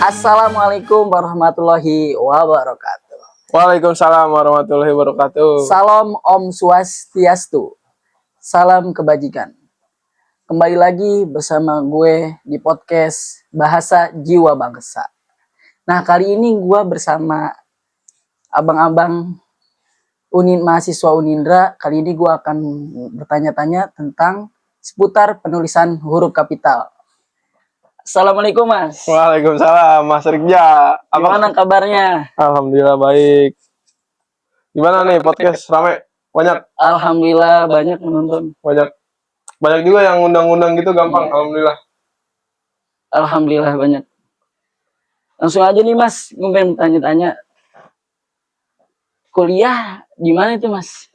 Assalamualaikum warahmatullahi wabarakatuh. Waalaikumsalam warahmatullahi wabarakatuh. Salam Om Swastiastu. Salam kebajikan. Kembali lagi bersama gue di podcast Bahasa Jiwa Bangsa. Nah, kali ini gue bersama abang-abang mahasiswa Unindra. Kali ini gue akan bertanya-tanya tentang seputar penulisan huruf kapital. Assalamualaikum Mas. Waalaikumsalam Mas Rikja. Gimana kabarnya? Alhamdulillah baik. Gimana nih podcast rame? Banyak. Alhamdulillah banyak menonton. Banyak juga yang undang-undang gitu gampang. Alhamdulillah. Alhamdulillah banyak. Langsung aja nih Mas, gue pengen tanya-tanya. Kuliah di mana itu Mas?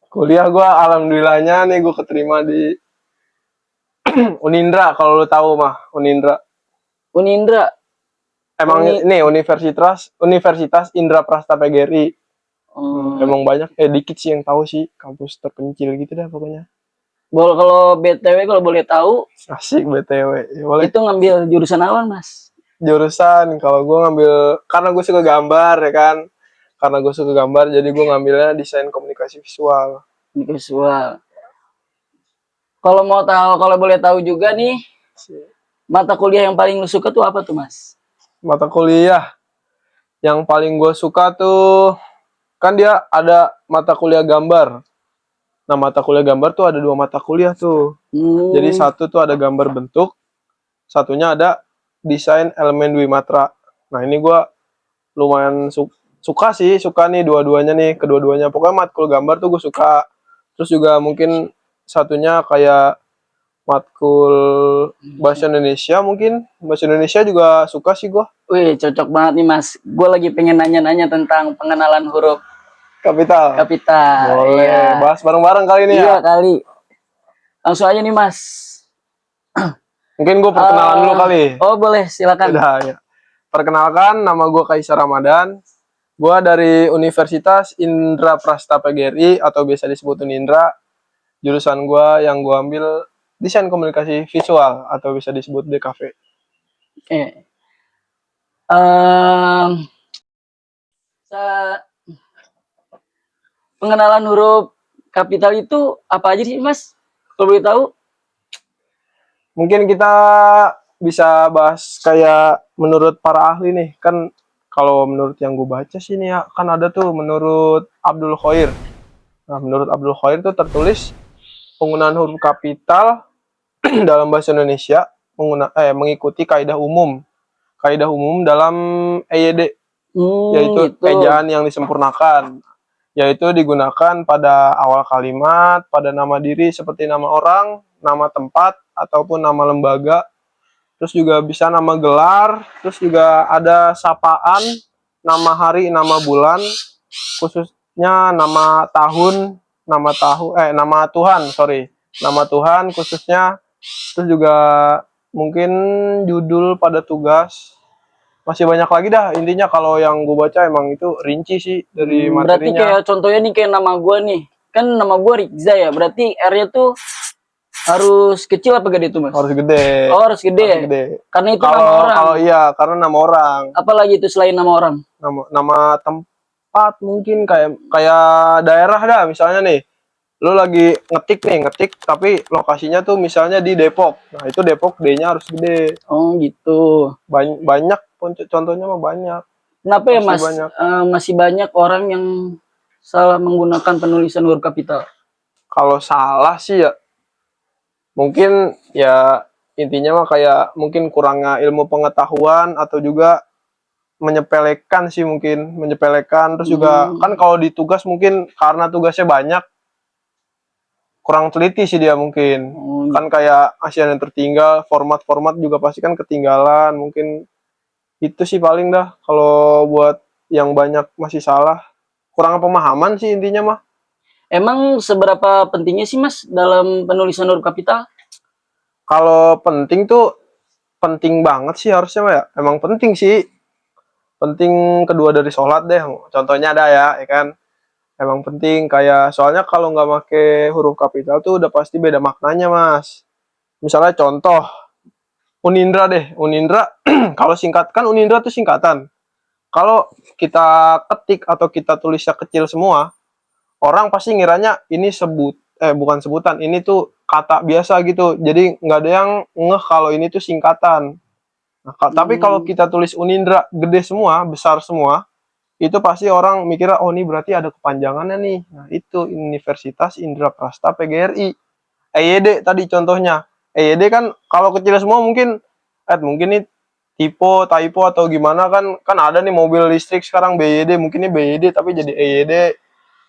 Kuliah gua alhamdulillahnya nih gua keterima di Unindra, kalau lu tahu mah Unindra. Unindra. Emang ini Universitas Indra Prasta PGRI. Emang banyak, dikit sih yang tahu sih, kampus terpencil gitu dah pokoknya. Kalau BTW kalau boleh tahu, Asik BTW. Ya, boleh. itu ngambil jurusan apa Mas? Jurusan kalau gue ngambil, karena gue suka gambar ya kan, karena gue suka gambar jadi gue ngambilnya desain komunikasi visual. Visual. Kalau boleh tahu juga nih, mata kuliah yang paling lu suka tuh apa tuh Mas? Mata kuliah yang paling gue suka tuh, kan dia ada mata kuliah gambar. Nah, mata kuliah gambar tuh ada 2 mata kuliah tuh. Jadi satu tuh ada gambar bentuk, satunya ada desain elemen Dwimatra. Nah, ini gue lumayan suka nih dua-duanya nih, kedua-duanya. Pokoknya matkul gambar tuh gue suka. Terus juga mungkin satunya kayak matkul bahasa Indonesia, mungkin bahasa Indonesia juga suka sih gue. Wih, cocok banget nih Mas. Gue lagi pengen nanya-nanya tentang pengenalan huruf Kapital. Boleh, iya. bahas bareng-bareng kali ini ya. Iya kali. Langsung aja nih Mas. Mungkin gue perkenalan dulu kali. Oh boleh, silakan. Udah, ya. Perkenalkan, nama gue Kaisar Ramadan. Gue dari Universitas Indra Prasta PGRI atau biasa disebut Unindra. Jurusan gue yang gue ambil desain komunikasi visual atau bisa disebut DKV. Oke. Pengenalan huruf kapital itu apa aja sih Mas? Kalau boleh tahu? Mungkin kita bisa bahas kayak menurut para ahli nih. Kan kalau menurut yang gue baca sih nih ya, kan ada tuh menurut Abdul Khoir. Nah, menurut Abdul Khoir tuh tertulis penggunaan huruf kapital dalam bahasa Indonesia mengikuti kaidah umum dalam EYD, yaitu gitu. ejaan yang disempurnakan, yaitu digunakan pada awal kalimat, pada nama diri seperti nama orang, nama tempat, ataupun nama lembaga. Terus juga bisa nama gelar, terus juga ada sapaan, nama hari, nama bulan, khususnya nama tahun, nama Tuhan khususnya. Terus juga mungkin judul pada tugas. Masih banyak lagi dah, intinya kalau yang gue baca emang itu rinci sih dari materinya. Berarti kayak contohnya nih kayak nama gue nih, kan nama gue Rikza ya, berarti R-nya tuh harus kecil apa gede tuh Mas? Harus gede. Oh harus gede. Harus gede. Karena itu nama orang. Kalau iya, karena nama orang. Apalagi itu selain nama orang? Nama tempat mungkin kayak daerah dah, misalnya nih. Lu lagi ngetik tapi lokasinya tuh misalnya di Depok. Nah, itu Depok D-nya harus gede. Oh gitu. Banyak contohnya mah banyak. Kenapa ya Mas? Masih banyak orang yang salah menggunakan penulisan huruf kapital. Kalau salah sih ya mungkin ya intinya mah kayak mungkin kurangnya ilmu pengetahuan atau juga menyepelekan terus juga kan kalau di tugas mungkin karena tugasnya banyak kurang teliti sih dia mungkin. Kan kayak ASEAN yang tertinggal, format juga pasti kan ketinggalan, mungkin itu sih paling dah kalau buat yang banyak masih salah. Kurang pemahaman sih intinya mah. Emang seberapa pentingnya sih Mas dalam penulisan huruf kapital? Kalau penting tuh penting banget sih harusnya mah ya. Emang penting sih. Penting kedua dari sholat deh. Contohnya ada ya kan. Emang penting kayak soalnya kalau nggak pakai huruf kapital tuh udah pasti beda maknanya Mas. Misalnya contoh Unindra deh, Unindra. Kalau singkat kan Unindra tuh singkatan. Kalau kita ketik atau kita tulisnya kecil semua, orang pasti ngiranya ini bukan sebutan, ini tuh kata biasa gitu. Jadi nggak ada yang ngeh kalau ini tuh singkatan. Nah, tapi kalau kita tulis Unindra gede semua, besar semua, itu pasti orang mikirnya, oh ini berarti ada kepanjangannya nih. Nah itu Universitas Indraprasta PGRI. EYD tadi contohnya. EYD kan kalau kecil semua mungkin nih typo atau gimana kan ada nih mobil listrik sekarang BYD, mungkin ini BYD tapi jadi EYD.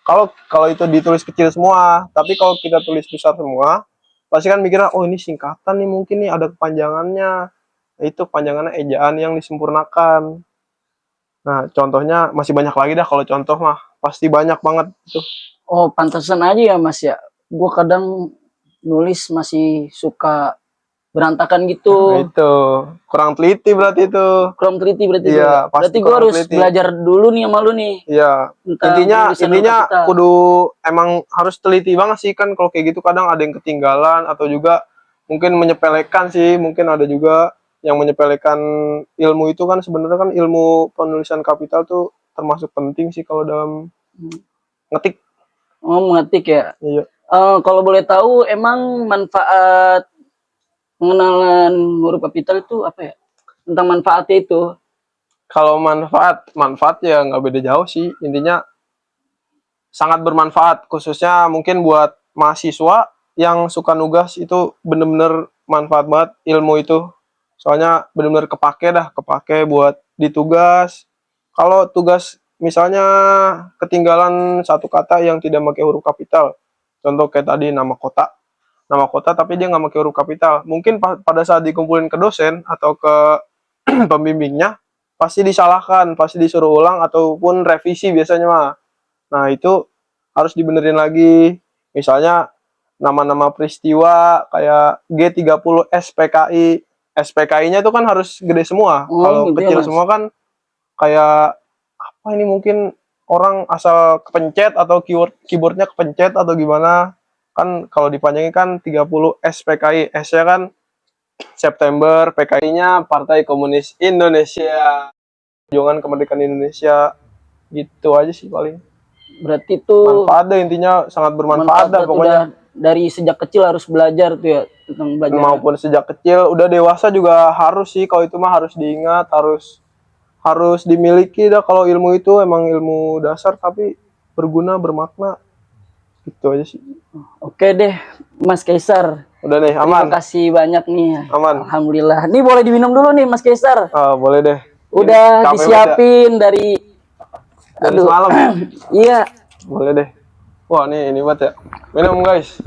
Kalau kalau itu ditulis kecil semua, tapi kalau kita tulis besar semua, pasti kan mikirnya oh ini singkatan nih, mungkin nih ada kepanjangannya. Nah, itu panjangannya ejaan yang disempurnakan. Nah, contohnya masih banyak lagi dah, kalau contoh mah pasti banyak banget itu. Oh, pantesan aja ya Mas ya. Gue kadang nulis masih suka berantakan Nah, gitu. itu kurang teliti berarti itu. Kurang teliti berarti Iya, ya. pasti Berarti gue kurang harus teliti. belajar dulu nih sama lu nih. Iya. Tentang Intinya penulisan huruf kapital. kudu emang harus teliti banget sih, kan kalau kayak gitu kadang ada yang ketinggalan atau juga mungkin menyepelekan sih, mungkin ada juga yang menyepelekan ilmu itu. Kan sebenarnya kan ilmu penulisan kapital tuh termasuk penting sih kalau dalam ngetik. Oh, mengetik ya. Iya. Kalau boleh tahu, emang manfaat pengenalan huruf kapital itu apa ya? Tentang manfaatnya itu. Kalau manfaat ya nggak beda jauh sih. Intinya sangat bermanfaat, khususnya mungkin buat mahasiswa yang suka nugas, itu bener-bener manfaat banget ilmu itu. Soalnya bener-bener kepake buat ditugas. Kalau tugas misalnya ketinggalan satu kata yang tidak pakai huruf kapital, contoh kayak tadi nama kota tapi dia nggak pakai huruf kapital, mungkin pada saat dikumpulin ke dosen atau ke pembimbingnya pasti disalahkan, pasti disuruh ulang ataupun revisi biasanya mah. Nah, itu harus dibenerin lagi. Misalnya nama-nama peristiwa kayak G30 SPKI. SPKI-nya itu kan harus gede semua. Oh, Kalau gitu ya, kecil Mas. semua kan kayak apa ini, mungkin orang asal kepencet atau keyboardnya kepencet atau gimana. Kan kalau dipanjangin kan 30 SPKI. S-nya kan September, PKI-nya Partai Komunis Indonesia. Perjuangan Kemerdekaan Indonesia. Gitu aja sih paling. Berarti tuh Manfaat deh, intinya sangat bermanfaat dah pokoknya. dari sejak kecil harus belajar tuh ya tentang belajar. Maupun sejak kecil, udah dewasa juga harus sih, kalau itu mah harus diingat, harus dimiliki dah. Kalau ilmu itu emang ilmu dasar tapi berguna, bermakna. Gitu aja sih. Oke deh, Mas Kaisar. Udah nih, Terima aman. kasih banyak nih. Aman. Alhamdulillah. Nih boleh diminum dulu nih Mas Kaisar. Boleh deh. Udah Capek disiapin dari semalam. Iya. Boleh deh. Wah, ini buat ya. Minum guys.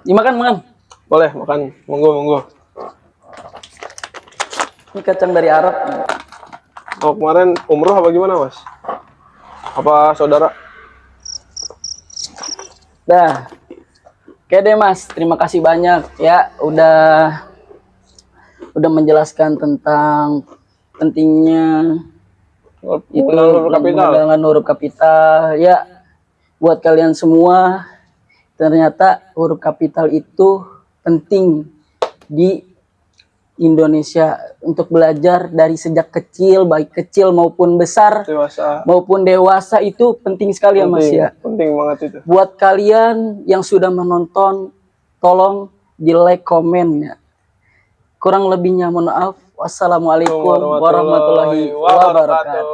Dimakan, makan. Boleh makan. Monggo. Ini kacang dari Arab. Oh, kemarin umroh apa gimana, Mas? Apa saudara? Dah. Oke deh Mas, terima kasih banyak ya udah menjelaskan tentang pentingnya pengenalan huruf kapital ya. Buat kalian semua, ternyata huruf kapital itu penting di Indonesia untuk belajar dari sejak kecil, baik kecil maupun besar, maupun dewasa, itu penting sekali ya Mas ya. Penting banget itu. Buat kalian yang sudah menonton, tolong di like, komen ya. Kurang lebihnya mohon maaf. Wassalamualaikum warahmatullahi wabarakatuh.